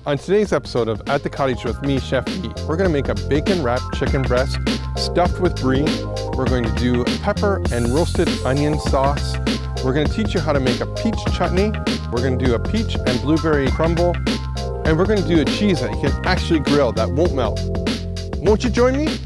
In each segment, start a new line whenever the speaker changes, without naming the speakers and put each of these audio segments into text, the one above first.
On today's episode of At the Cottage with me, Chef E, we're going to make a bacon-wrapped chicken breast stuffed with brie. We're going to do pepper and roasted onion sauce. We're going to teach you how to make a peach chutney. We're going to do a peach and blueberry crumble. And we're going to do a cheese that you can actually grill that won't melt. Won't you join me?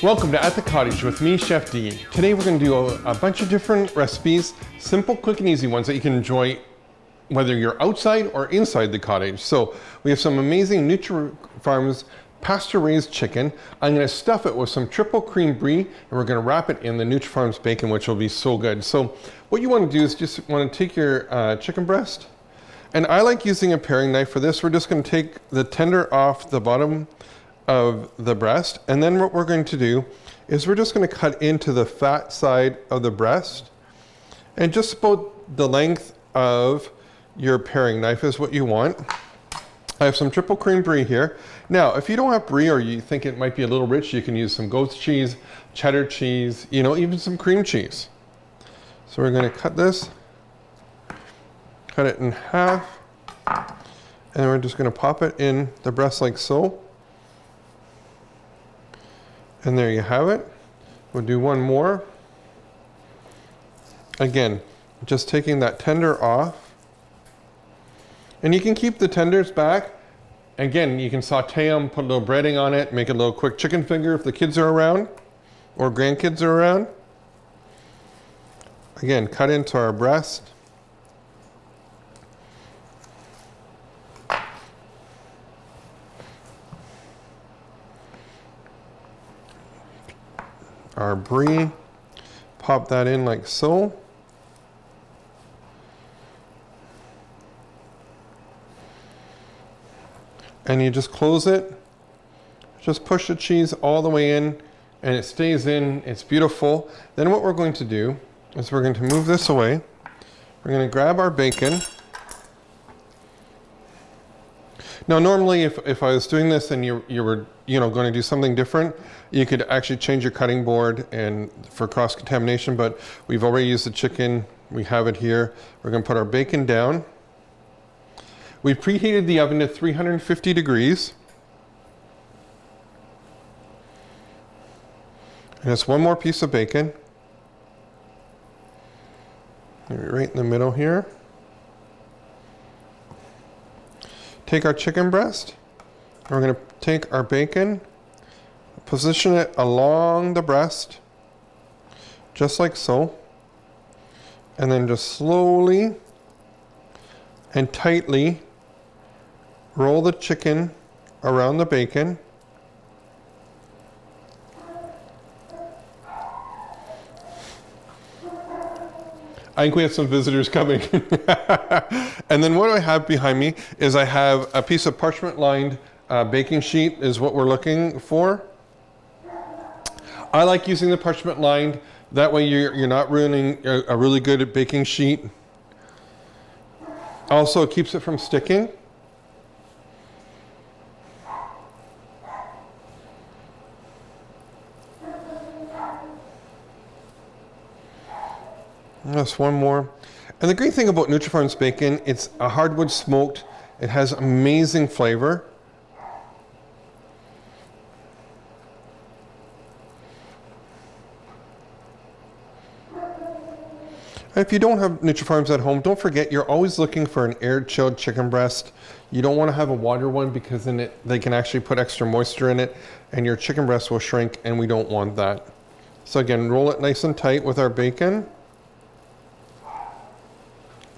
Welcome to At the Cottage with me, Chef D. Today we're going to do a bunch of different recipes, simple, quick and easy ones that you can enjoy whether you're outside or inside the cottage. So we have some amazing Nutri-Farms pasture-raised chicken. I'm going to stuff it with some triple cream brie and we're going to wrap it in the Nutri-Farms bacon, which will be so good. So what you want to do is just want to take your chicken breast, and I like using a paring knife for this. We're just going to take the tender off the bottom of the breast, and then what we're going to do is we're just going to cut into the fat side of the breast, and just about the length of your paring knife is what you want. I have some triple cream brie here. Now if you don't have brie or you think it might be a little rich, you can use some goat's cheese, cheddar cheese, even some cream cheese. So we're going to cut this, cut it in half, and we're just going to pop it in the breast like so. And there you have it. We'll do one more. Again, just taking that tender off. And you can keep the tenders back. Again, you can saute them, put a little breading on it, make a little quick chicken finger if the kids are around or grandkids are around. Again, cut into our breast. Our brie, pop that in like so. And you just close it. Just push the cheese all the way in and it stays in. It's beautiful. Then what we're going to do is we're going to move this away. We're going to grab our bacon. Now normally if I was doing this and you were going to do something different, you could actually change your cutting board and for cross-contamination, but we've already used the chicken. We have it here. We're going to put our bacon down. We preheated the oven to 350 degrees. And just one more piece of bacon. Right in the middle here. Take our chicken breast, and we're going to take our bacon, position it along the breast, just like so, and then just slowly and tightly roll the chicken around the bacon. I think we have some visitors coming. And then what I have behind me is I have a piece of parchment lined baking sheet is what we're looking for. I like using the parchment lined. That way you're not ruining a really good baking sheet. Also, it keeps it from sticking. Just one more. And the great thing about Nutri-Farms bacon, it's a hardwood smoked. It has amazing flavor. If you don't have Nutri-Farms at home, don't forget you're always looking for an air-chilled chicken breast. You don't want to have a water one because then they can actually put extra moisture in it and your chicken breast will shrink, and we don't want that. So again, roll it nice and tight with our bacon.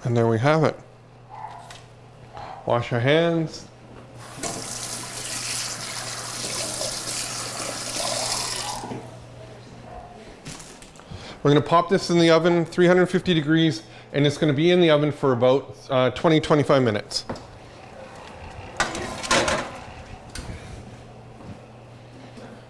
And there we have it. Wash your hands. We're going to pop this in the oven, 350 degrees, and it's going to be in the oven for about 20-25 minutes.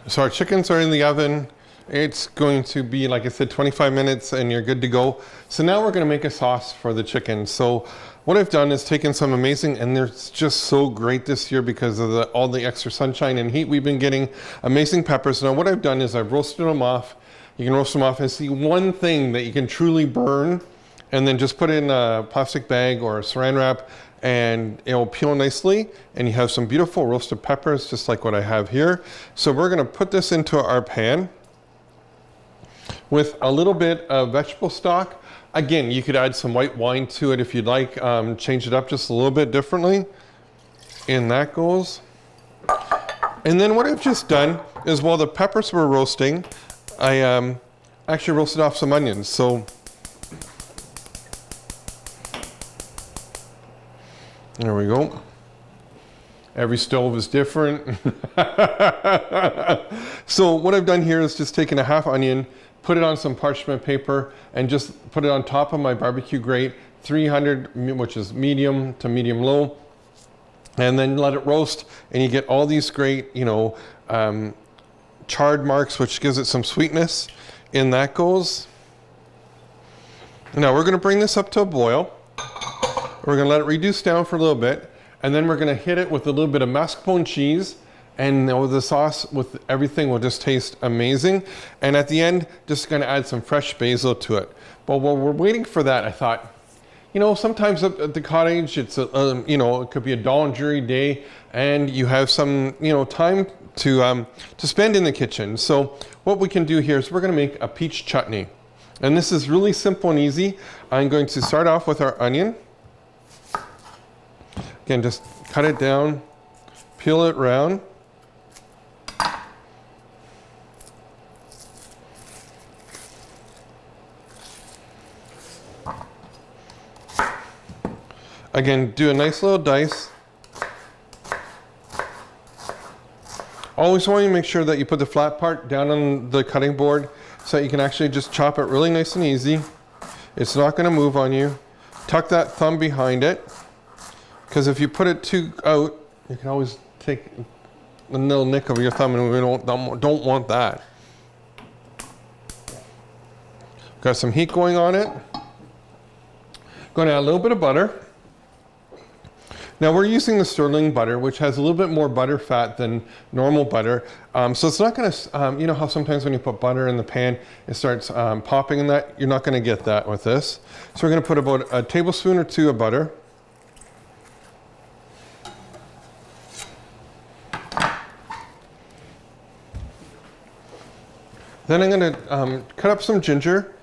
So our chickens are in the oven. It's going to be, like I said, 25 minutes and you're good to go. So now we're gonna make a sauce for the chicken. So what I've done is taken some amazing, and they're just so great this year because of all the extra sunshine and heat we've been getting, amazing peppers. Now what I've done is I've roasted them off. You can roast them off and see one thing that you can truly burn, and then just put it in a plastic bag or a saran wrap, and it'll peel nicely, and you have some beautiful roasted peppers just like what I have here. So we're gonna put this into our pan with a little bit of vegetable stock. Again, you could add some white wine to it if you'd like, change it up just a little bit differently. In that goes. And then what I've just done is while the peppers were roasting, I actually roasted off some onions. So there we go. Every stove is different. So what I've done here is just taken a half onion, put it on some parchment paper, and just put it on top of my barbecue grate, 300, which is medium to medium low, and then let it roast, and you get all these great, charred marks, which gives it some sweetness. In that goes. Now we're gonna bring this up to a boil. We're gonna let it reduce down for a little bit, and then we're gonna hit it with a little bit of mascarpone cheese, and the sauce with everything will just taste amazing. And at the end, just gonna add some fresh basil to it. But while we're waiting for that, I thought, sometimes at the cottage, it's it could be a dull and dreary day, and you have some, time to spend in the kitchen. So what we can do here is we're gonna make a peach chutney. And this is really simple and easy. I'm going to start off with our onion. Again, just cut it down, peel it round. Again, do a nice little dice. Always want to make sure that you put the flat part down on the cutting board so that you can actually just chop it really nice and easy. It's not going to move on you. Tuck that thumb behind it, because if you put it too out, you can always take a little nick of your thumb, and we don't want that. Got some heat going on it. Going to add a little bit of butter. Now we're using the sterling butter, which has a little bit more butter fat than normal butter. So it's not going to, you know how sometimes when you put butter in the pan, it starts popping in that? You're not going to get that with this. So we're going to put about a tablespoon or two of butter. Then I'm going to cut up some ginger.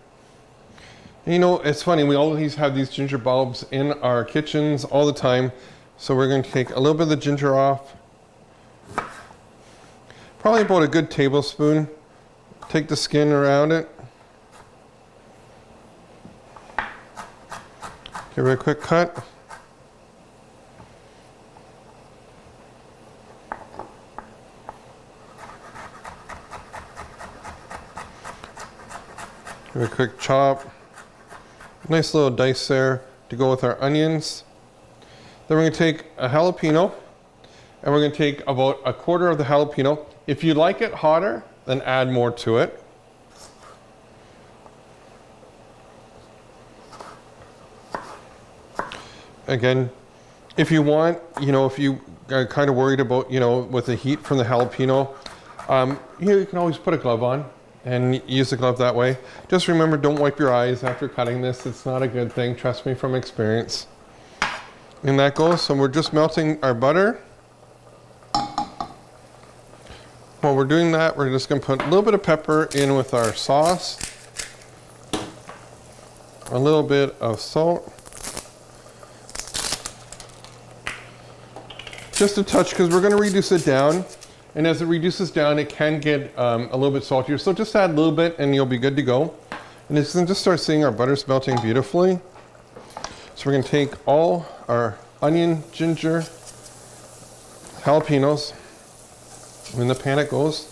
And it's funny, we always have these ginger bulbs in our kitchens all the time. So we're going to take a little bit of the ginger off. Probably about a good tablespoon. Take the skin around it. Give it a quick cut. Give it a quick chop. Nice little dice there to go with our onions. Then we're going to take a jalapeno, and we're going to take about a quarter of the jalapeno. If you like it hotter, then add more to it. Again, if you want, if you are kind of worried about, with the heat from the jalapeno, you can always put a glove on and use the glove that way. Just remember, don't wipe your eyes after cutting this. It's not a good thing, trust me from experience. And that goes, so we're just melting our butter. While we're doing that, we're just gonna put a little bit of pepper in with our sauce. A little bit of salt. Just a touch, because we're gonna reduce it down. And as it reduces down, it can get a little bit saltier. So just add a little bit and you'll be good to go. And you can just start seeing our butter's melting beautifully. So we're gonna take all our onion, ginger, jalapenos, in the pan it goes.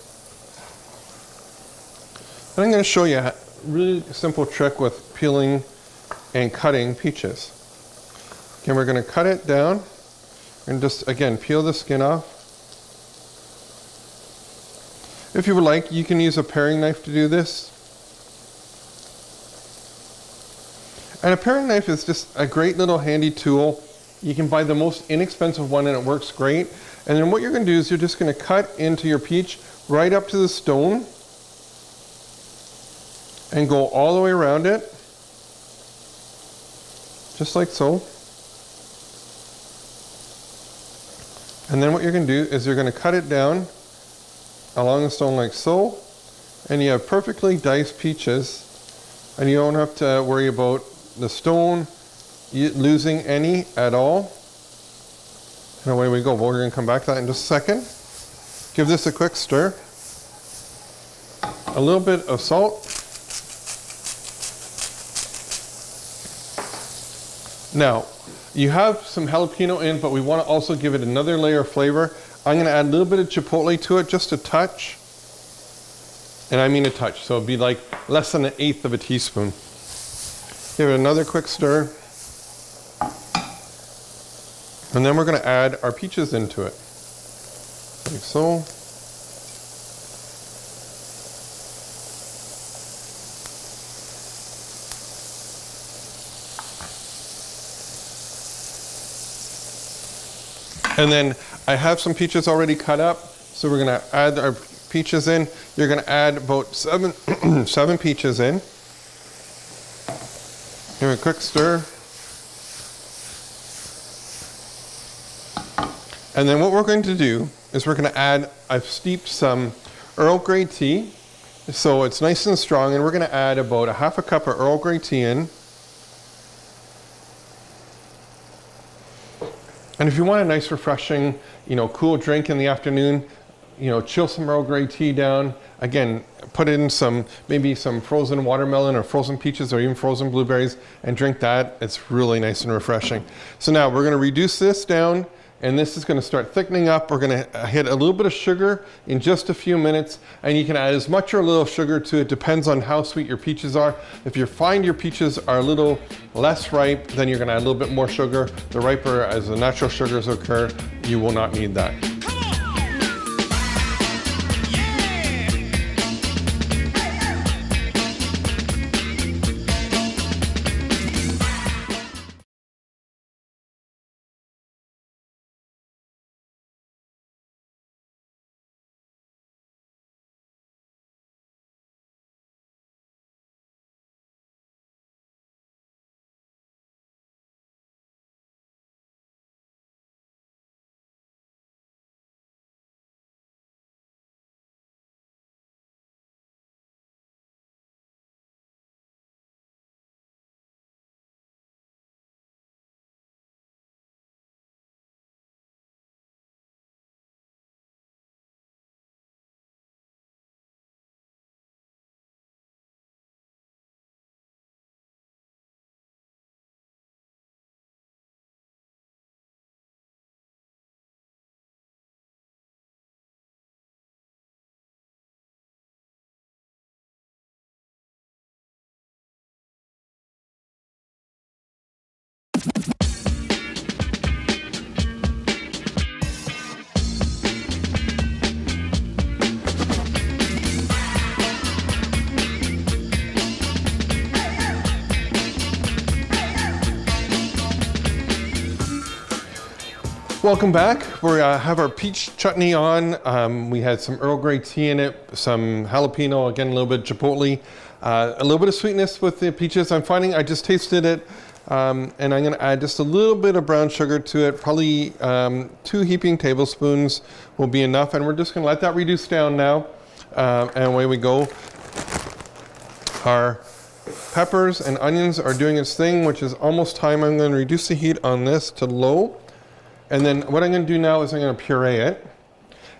Then I'm gonna show you a really simple trick with peeling and cutting peaches. Okay, we're gonna cut it down and just, again, peel the skin off. If you would like, you can use a paring knife to do this. And a paring knife is just a great little handy tool. You can buy the most inexpensive one and it works great. And then what you're going to do is you're just going to cut into your peach right up to the stone and go all the way around it, just like so. And then what you're going to do is you're going to cut it down along the stone like so, and you have perfectly diced peaches, and you don't have to worry about the stone losing any at all. And away we go. Well, we're going to come back to that in just a second. Give this a quick stir. A little bit of salt. Now, you have some jalapeno in, but we want to also give it another layer of flavor. I'm going to add a little bit of chipotle to it, just a touch. And I mean a touch, so it'd be like less than 1/8 of a teaspoon. Give it another quick stir. And then we're going to add our peaches into it, like so. And then I have some peaches already cut up, so we're going to add our peaches in. You're going to add about seven peaches in. Give it a quick stir. And then what we're going to do is we're going to add, I've steeped some Earl Grey tea, so it's nice and strong, and we're going to add about 1/2 cup of Earl Grey tea in. And if you want a nice, refreshing, cool drink in the afternoon, chill some Earl Grey tea down. Again, put in maybe some frozen watermelon or frozen peaches or even frozen blueberries and drink that. It's really nice and refreshing. So now we're going to reduce this down, and this is going to start thickening up. We're going to hit a little bit of sugar in just a few minutes, and you can add as much or a little sugar to it. Depends on how sweet your peaches are. If you find your peaches are a little less ripe, then you're going to add a little bit more sugar. The riper, as the natural sugars occur, you will not need that. Welcome back. We have our peach chutney on. We had some Earl Grey tea in it, some jalapeno, again a little bit of chipotle, a little bit of sweetness with the peaches. I'm finding I just tasted it, and I'm going to add just a little bit of brown sugar to it. Probably 2 heaping tablespoons will be enough, and we're just going to let that reduce down now, and away we go. Our peppers and onions are doing its thing, which is almost time. I'm going to reduce the heat on this to low. And then what I'm going to do now is I'm going to puree it,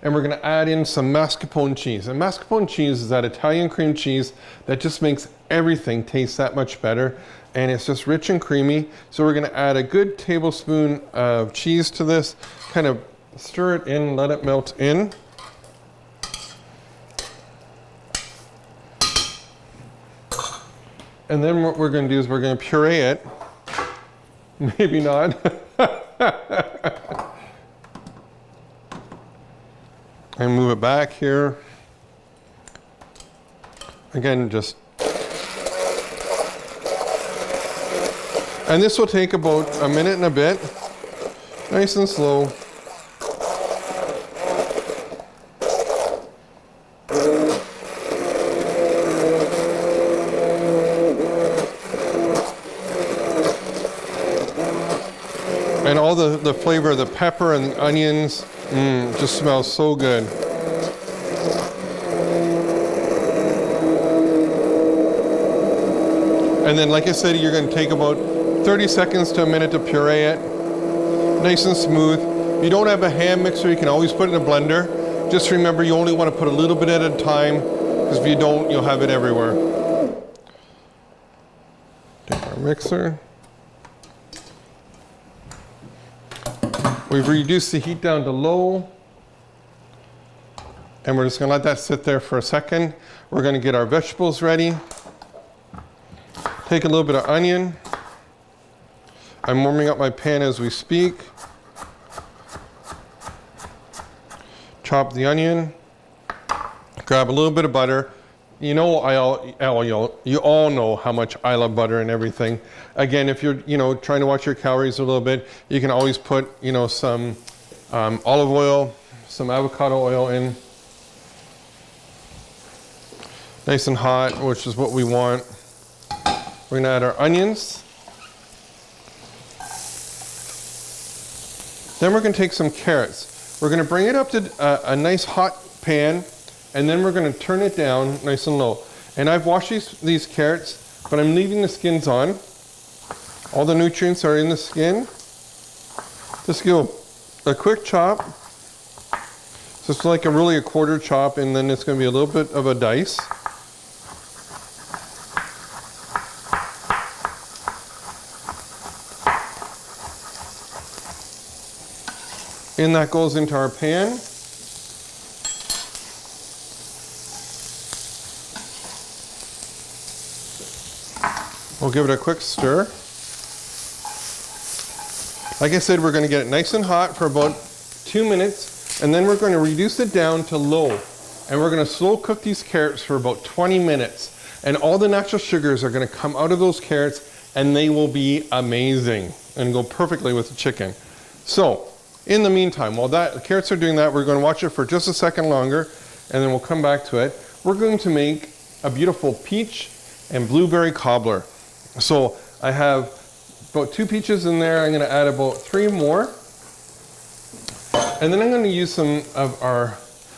and we're going to add in some mascarpone cheese. And mascarpone cheese is that Italian cream cheese that just makes everything taste that much better, and it's just rich and creamy. So we're going to add a good tablespoon of cheese to this, kind of stir it in, let it melt in. And then what we're going to do is we're going to puree it. Maybe not. And move it back here. Again, just, and this will take about a minute and a bit, nice and slow. And all the flavor of the pepper and the onions, just smells so good. And then, like I said, you're going to take about 30 seconds to a minute to puree it. Nice and smooth. If you don't have a hand mixer, you can always put it in a blender. Just remember, you only want to put a little bit at a time, because if you don't, you'll have it everywhere. Take our mixer. We've reduced the heat down to low. And we're just going to let that sit there for a second. We're going to get our vegetables ready. Take a little bit of onion. I'm warming up my pan as we speak. Chop the onion. Grab a little bit of butter. You know, you all know how much I love butter and everything. Again, if you're, trying to watch your calories a little bit, you can always put, some olive oil, some avocado oil in. Nice and hot, which is what we want. We're gonna add our onions. Then we're gonna take some carrots. We're gonna bring it up to a nice hot pan, and then we're gonna turn it down nice and low. And I've washed these carrots, but I'm leaving the skins on. All the nutrients are in the skin. Just give a quick chop. So it's like a quarter chop, and then it's gonna be a little bit of a dice. And that goes into our pan. We'll give it a quick stir. Like I said, we're going to get it nice and hot for about 2 minutes, and then we're going to reduce it down to low. And we're going to slow cook these carrots for about 20 minutes. And all the natural sugars are going to come out of those carrots, and they will be amazing and go perfectly with the chicken. So, in the meantime, while the carrots are doing that, we're going to watch it for just a second longer, and then we'll come back to it. We're going to make a beautiful peach and blueberry cobbler. So I have about 2 peaches in there. I'm going to add about 3 more. And then I'm going to use some of our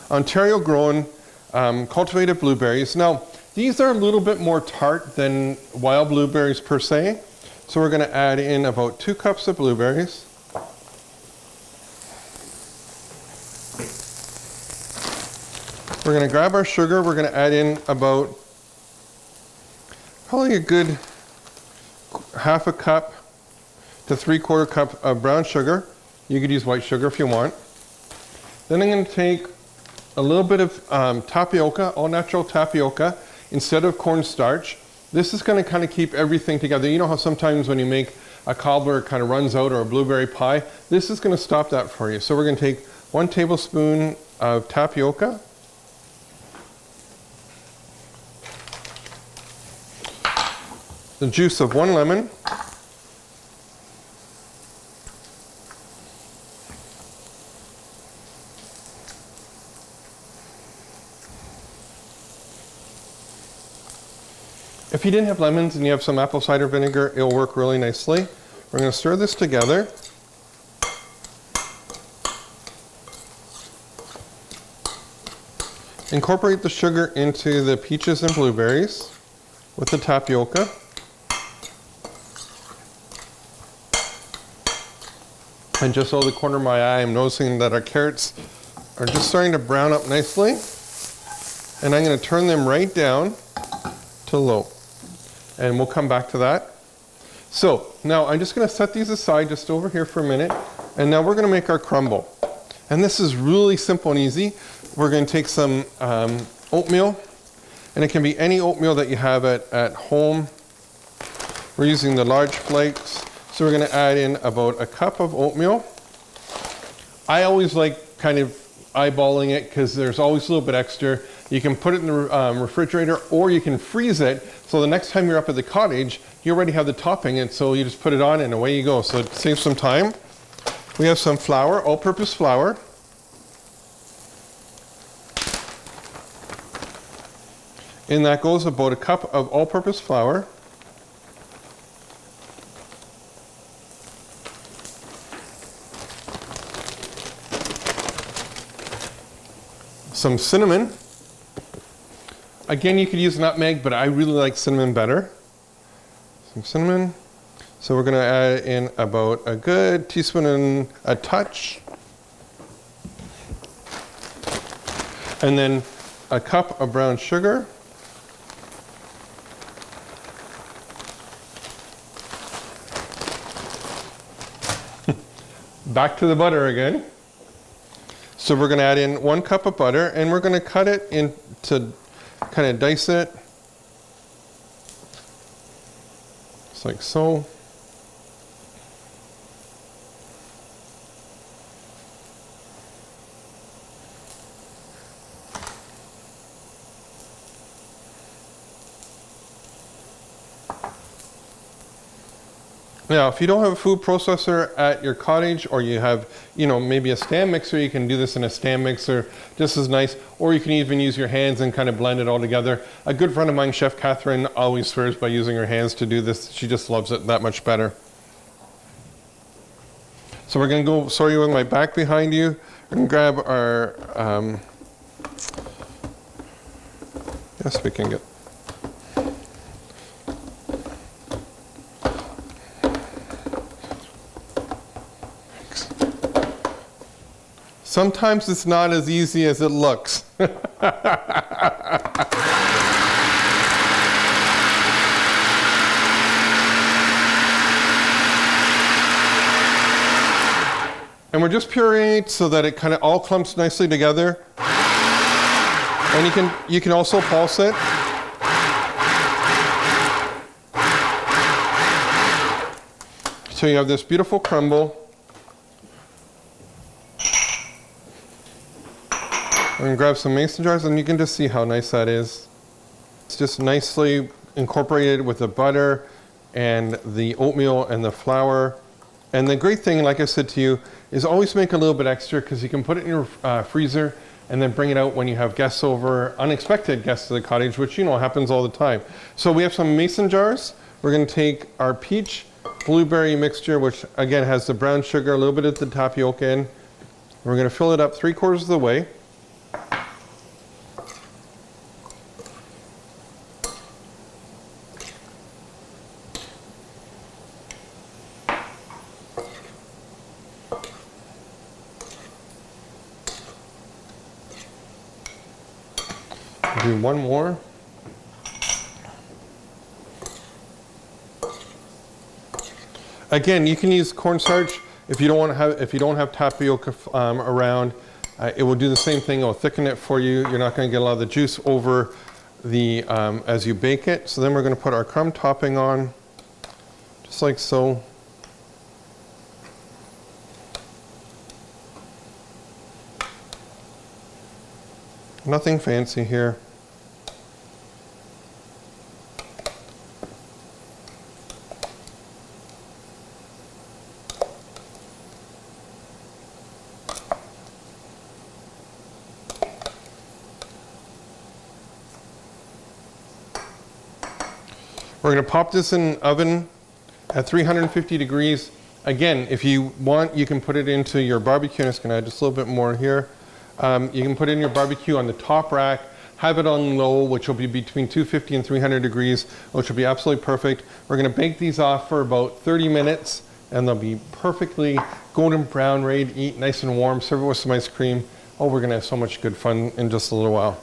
Ontario-grown cultivated blueberries. Now, these are a little bit more tart than wild blueberries per se. So we're going to add in about 2 cups of blueberries. We're going to grab our sugar. We're going to add in about probably a good half a cup to 3/4 cup of brown sugar. You could use white sugar if you want. Then I'm going to take a little bit of tapioca, all natural tapioca, instead of cornstarch. This is going to kind of keep everything together. You know how sometimes when you make a cobbler it kind of runs out, or a blueberry pie? This is going to stop that for you. So we're going to take 1 tablespoon of tapioca. The juice of 1 lemon. If you didn't have lemons and you have some apple cider vinegar, it'll work really nicely. We're going to stir this together. Incorporate the sugar into the peaches and blueberries with the tapioca. And just out of the corner of my eye, I'm noticing that our carrots are just starting to brown up nicely. And I'm going to turn them right down to low. And we'll come back to that. So now I'm just going to set these aside just over here for a minute. And now we're going to make our crumble. And this is really simple and easy. We're going to take some oatmeal. And it can be any oatmeal that you have at home. We're using the large flakes. So we're going to add in about a cup of oatmeal. I always like kind of eyeballing it because there's always a little bit extra. You can put it in the refrigerator, or you can freeze it. So the next time you're up at the cottage, you already have the topping, and so you just put it on and away you go. So it saves some time. We have some flour, all-purpose flour. In that goes about a cup of all-purpose flour. Some cinnamon. Again, you could use nutmeg, but I really like cinnamon better. Some cinnamon. So we're going to add in about a good teaspoon and a touch. And then a cup of brown sugar. Back to the butter again. So we're going to add in 1 cup of butter, and we're going to cut it into, kind of dice it. Just like so. Now, if you don't have a food processor at your cottage, or you have, maybe a stand mixer, you can do this in a stand mixer just as nice, or you can even use your hands and kind of blend it all together. A good friend of mine, Chef Catherine, always swears by using her hands to do this. She just loves it that much better. So we're going to go, sorry, with my back behind you, and grab our, yes, we can get, sometimes it's not as easy as it looks. And we're just pureeing it so that it kind of all clumps nicely together. And you can also pulse it. So you have this beautiful crumble. I'm going to grab some mason jars, and you can just see how nice that is. It's just nicely incorporated with the butter and the oatmeal and the flour. And the great thing, like I said to you, is always make a little bit extra, because you can put it in your freezer and then bring it out when you have guests over, unexpected guests to the cottage, which happens all the time. So we have some mason jars. We're going to take our peach blueberry mixture, which again has the brown sugar, a little bit of the tapioca in. We're going to fill it up 3/4 of the way. Do one more. Again, you can use cornstarch if you don't have tapioca around. It will do the same thing. It will thicken it for you. You're not going to get a lot of the juice over the as you bake it. So then we're going to put our crumb topping on, just like so. Nothing fancy here. We're going to pop this in the oven at 350 degrees. Again, if you want, you can put it into your barbecue. I'm just going to add just a little bit more here. You can put it in your barbecue on the top rack, have it on low, which will be between 250 and 300 degrees, which will be absolutely perfect. We're going to bake these off for about 30 minutes, and they'll be perfectly golden brown, ready to eat, nice and warm. Serve it with some ice cream. Oh, we're going to have so much good fun in just a little while.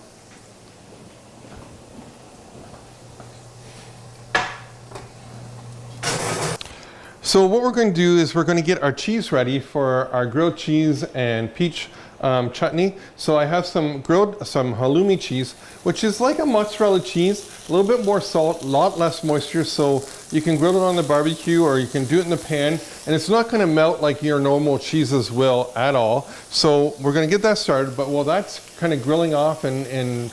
So what we're going to do is we're going to get our cheese ready for our grilled cheese and peach chutney. So I have some halloumi cheese, which is like a mozzarella cheese, a little bit more salt, a lot less moisture, so you can grill it on the barbecue or you can do it in the pan, and it's not going to melt like your normal cheeses will at all. So we're going to get that started, but while that's kind of grilling off and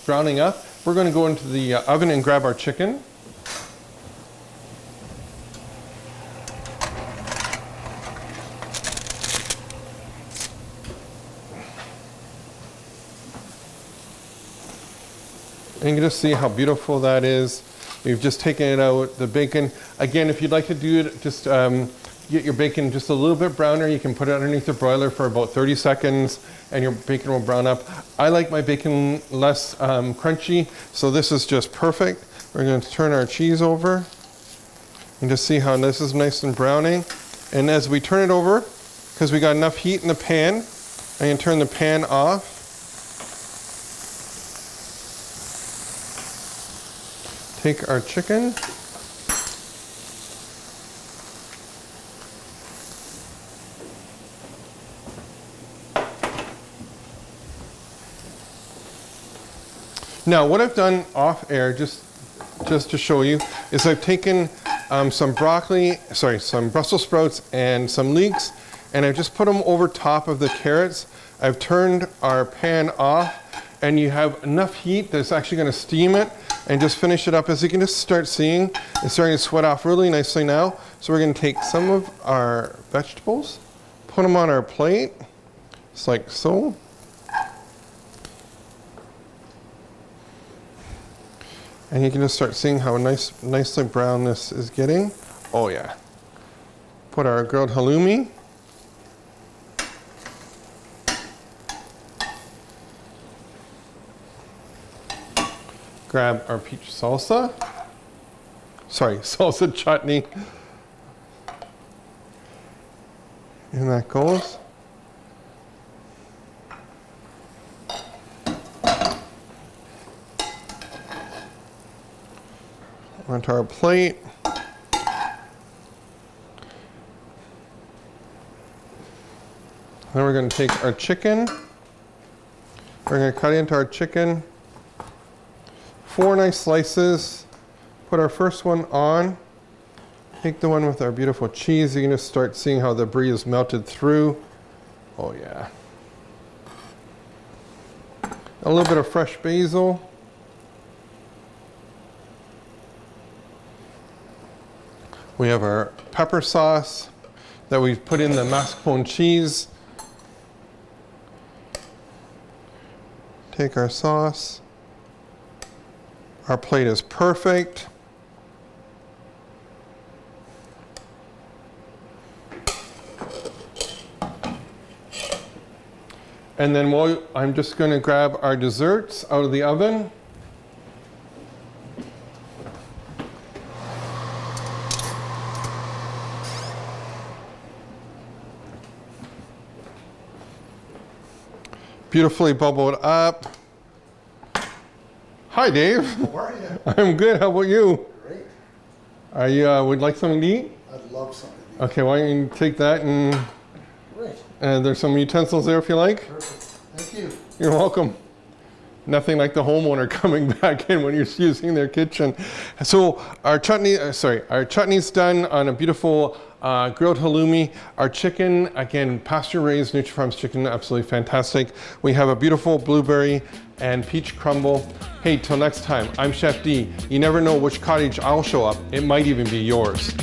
browning up, we're going to go into the oven and grab our chicken. And you can just see how beautiful that is. We've just taken it out, the bacon. Again, if you'd like to do it, just get your bacon just a little bit browner. You can put it underneath the broiler for about 30 seconds and your bacon will brown up. I like my bacon less crunchy, so this is just perfect. We're going to turn our cheese over and just see how this is nice and browning. And as we turn it over, because we got enough heat in the pan, I can turn the pan off. Take our chicken. Now what I've done off air, just to show you, is I've taken some Brussels sprouts and some leeks, and I've just put them over top of the carrots. I've turned our pan off, and you have enough heat that's actually going to steam it and just finish it up. As you can just start seeing, it's starting to sweat off really nicely now. So we're going to take some of our vegetables, put them on our plate, just like so. And you can just start seeing how nicely brown this is getting. Oh yeah. Put our grilled halloumi. Grab our peach salsa. Salsa chutney. And that goes. Onto our plate. Then we're going to take our chicken. We're going to cut into our chicken. 4 nice slices. Put our first one on. Take the one with our beautiful cheese. You can just start seeing how the brie is melted through. Oh yeah. A little bit of fresh basil. We have our pepper sauce that we've put in the mascarpone cheese. Take our sauce. Our plate is perfect. And then I'm just going to grab our desserts out of the oven. Beautifully bubbled up. Hi, Dave.
How are you?
I'm good. How about you?
Great.
Are you would like something to eat?
I'd love something to eat.
Okay, why don't you take that and
Great.
there's some utensils there if you like.
Perfect. Thank you.
You're welcome. Nothing like the homeowner coming back in when you're using their kitchen. So our chutney's done on a beautiful grilled halloumi. Our chicken, again, pasture-raised Nutri-Farms chicken, absolutely fantastic. We have a beautiful blueberry and peach crumble. Hey, till next time, I'm Chef D. You never know which cottage I'll show up. It might even be yours.